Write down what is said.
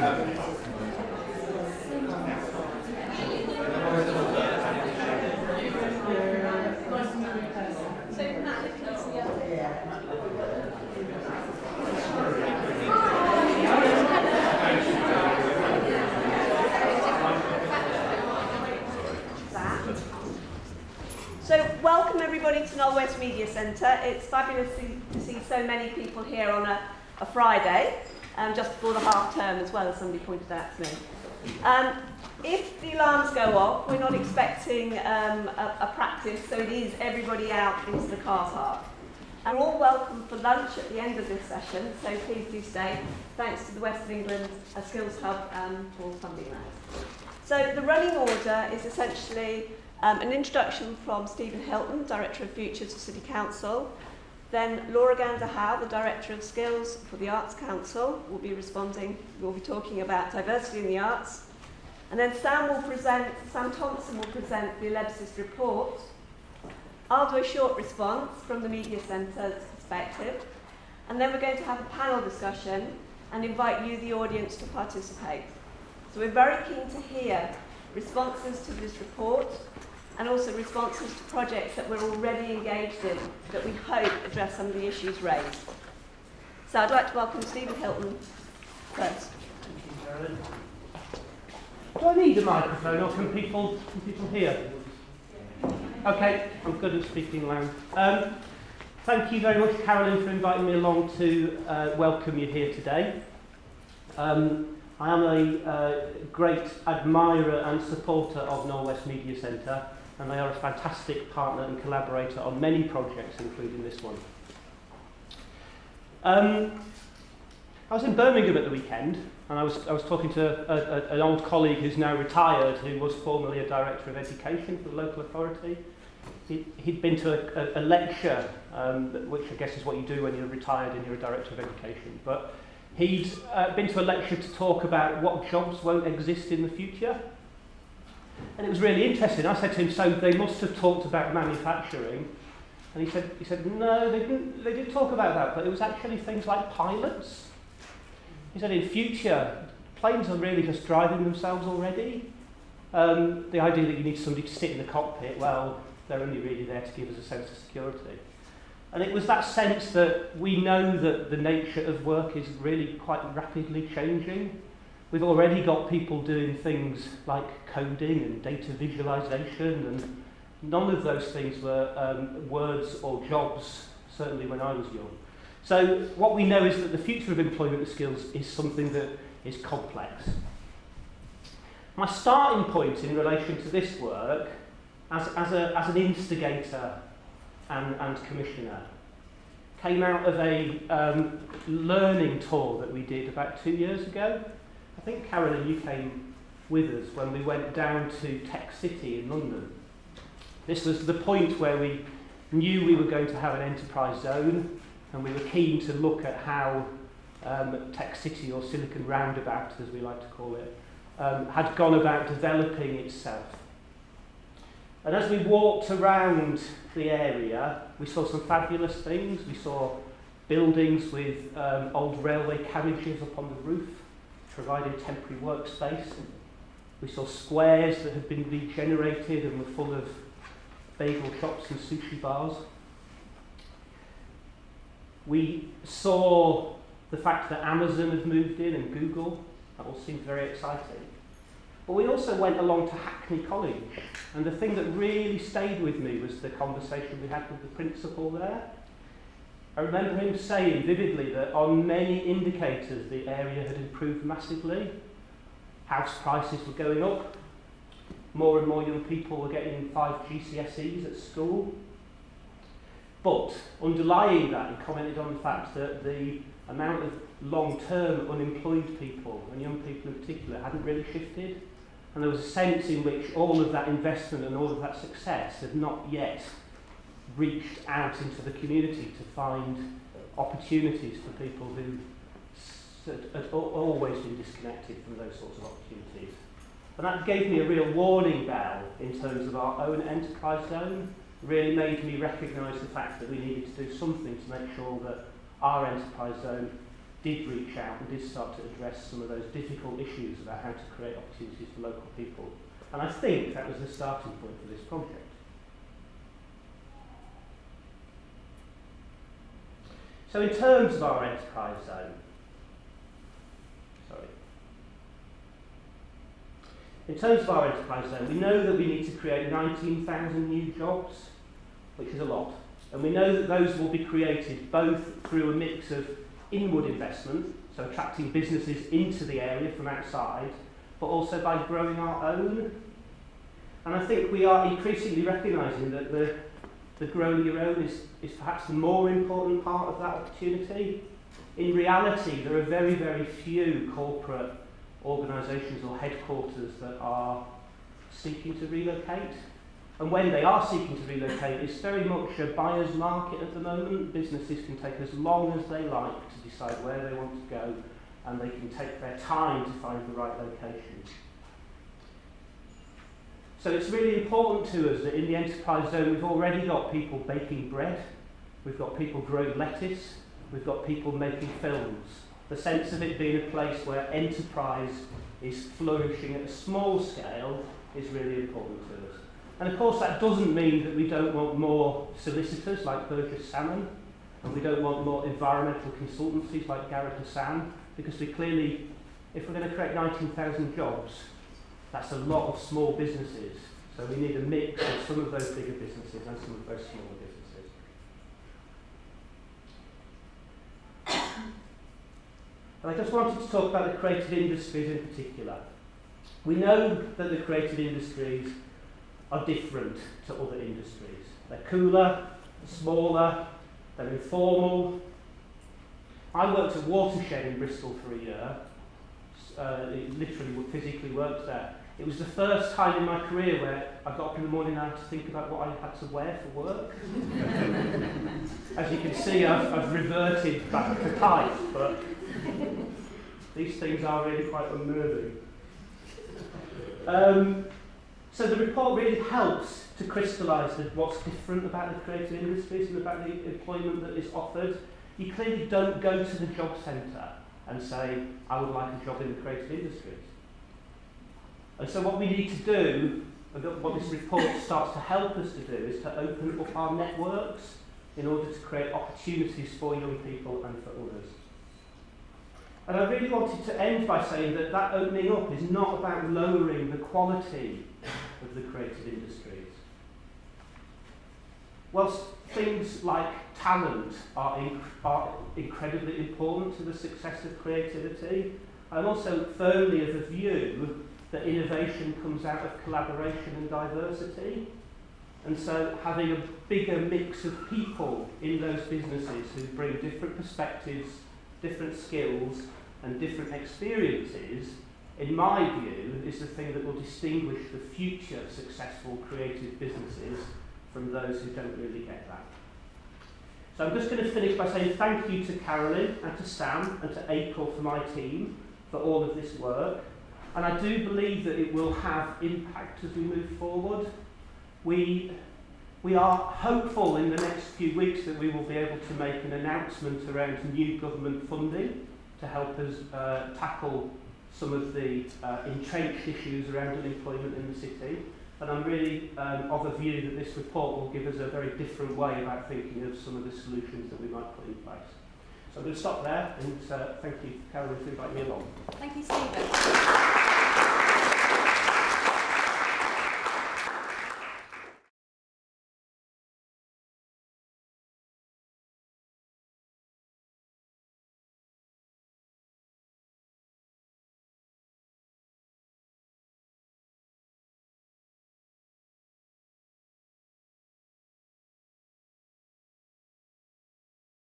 So welcome everybody to Northwest Media Centre. It's fabulous to see so many people here on a Friday, just before the half term as well, as somebody pointed out to me. If the alarms go off, we're not expecting a practice, so it is everybody out into the car park. And we're all welcome for lunch at the end of this session, so please do stay. Thanks to the West of England Skills Hub for funding that. So the running order is essentially an introduction from Stephen Hilton, Director of Futures for City Council. Then Laura Gander-Howe, the Director of Skills for the Arts Council, will be talking about diversity in the arts. And then Sam Thompson will present the ELEBCIS report. I'll do a short response from the Media Centre's perspective. And then we're going to have a panel discussion and invite you, the audience, to participate. So we're very keen to hear responses to this report and also responses to projects that we're already engaged in that we hope address some of the issues raised. So I'd like to welcome Stephen Hilton first. Thank you, Carolyn. Do I need a microphone or can people hear? Okay, I'm good at speaking loud. Thank you very much, Carolyn, for inviting me along to welcome you here today. I am a great admirer and supporter of Northwest Media Centre, and they are a fantastic partner and collaborator on many projects, including this one. I was in Birmingham at the weekend, and I was talking to an old colleague who's now retired, who was formerly a Director of Education for the local authority. He'd been to a lecture, which I guess is what you do when you're retired and you're a Director of Education, but he'd been to a lecture to talk about what jobs won't exist in the future. And it was really interesting. I said to him, so they must have talked about manufacturing. And he said, no, they did talk about that, but it was actually things like pilots. He said, in future, planes are really just driving themselves already. The idea that you need somebody to sit in the cockpit, well, they're only really there to give us a sense of security. And it was that sense that we know that the nature of work is really quite rapidly changing. We've already got people doing things like coding and data visualization, and none of those things were words or jobs, certainly when I was young. So what we know is that the future of employment skills is something that is complex. My starting point in relation to this work, as an instigator and commissioner, came out of a learning tour that we did about 2 years ago. I think, Carolyn, you came with us when we went down to Tech City in London. This was the point where we knew we were going to have an enterprise zone, and we were keen to look at how Tech City, or Silicon Roundabout as we like to call it, had gone about developing itself. And as we walked around the area, we saw some fabulous things. We saw buildings with old railway carriages up on the roof, providing temporary workspace. We saw squares that had been regenerated and were full of bagel shops and sushi bars. We saw the fact that Amazon had moved in and Google. That all seemed very exciting. But we also went along to Hackney College, and the thing that really stayed with me was the conversation we had with the principal there. I remember him saying vividly that on many indicators the area had improved massively. House prices were going up. More and more young people were getting 5 GCSEs at school. But underlying that, he commented on the fact that the amount of long-term unemployed people, and young people in particular, hadn't really shifted. And there was a sense in which all of that investment and all of that success had not yet reached out into the community to find opportunities for people who had always been disconnected from those sorts of opportunities. And that gave me a real warning bell in terms of our own enterprise zone. Really made me recognise the fact that we needed to do something to make sure that our enterprise zone did reach out and did start to address some of those difficult issues about how to create opportunities for local people. And I think that was the starting point for this project. So in terms of our enterprise zone, in terms of our enterprise zone, we know that we need to create 19,000 new jobs, which is a lot. And we know that those will be created both through a mix of inward investment, so attracting businesses into the area from outside, but also by growing our own. And I think we are increasingly recognising that the growing your own is perhaps the more important part of that opportunity. In reality, there are very, very few corporate organisations or headquarters that are seeking to relocate. And when they are seeking to relocate, it's very much a buyer's market at the moment. Businesses can take as long as they like to decide where they want to go, and they can take their time to find the right location. So it's really important to us that in the enterprise zone we've already got people baking bread, we've got people growing lettuce, we've got people making films. The sense of it being a place where enterprise is flourishing at a small scale is really important to us. And of course that doesn't mean that we don't want more solicitors like Burgess Salmon, and we don't want more environmental consultancies like Gareth Hassan, because we clearly, if we're going to create 19,000 jobs, that's a lot of small businesses. So we need a mix of some of those bigger businesses and some of those smaller businesses. And I just wanted to talk about the creative industries in particular. We know that the creative industries are different to other industries. They're cooler, they're smaller, they're informal. I worked at Watershed in Bristol for a year. Literally physically worked there. It was the first time in my career where I got up in the morning and I had to think about what I had to wear for work. As you can see, I've reverted back to type, but these things are really quite unnerving. So the report really helps to crystallise what's different about the creative industries and about the employment that is offered. You clearly don't go to the job centre and say, I would like a job in the creative industries. And so what we need to do, and what this report starts to help us to do, is to open up our networks in order to create opportunities for young people and for others. And I really wanted to end by saying that that opening up is not about lowering the quality of the creative industries. Whilst things like talent are incredibly important to the success of creativity, I'm also firmly of the view that innovation comes out of collaboration and diversity. And so having a bigger mix of people in those businesses who bring different perspectives, different skills and different experiences, in my view, is the thing that will distinguish the future successful creative businesses from those who don't really get that. So I'm just going to finish by saying thank you to Carolyn and to Sam and to April for my team for all of this work. And I do believe that it will have impact as we move forward. We are hopeful in the next few weeks that we will be able to make an announcement around new government funding to help us tackle some of the entrenched issues around unemployment in the city. And I'm really of a view that this report will give us a very different way about thinking of some of the solutions that we might put in place. So I'm going to stop there and thank you, Carolyn, for inviting me along. Thank you, Stephen.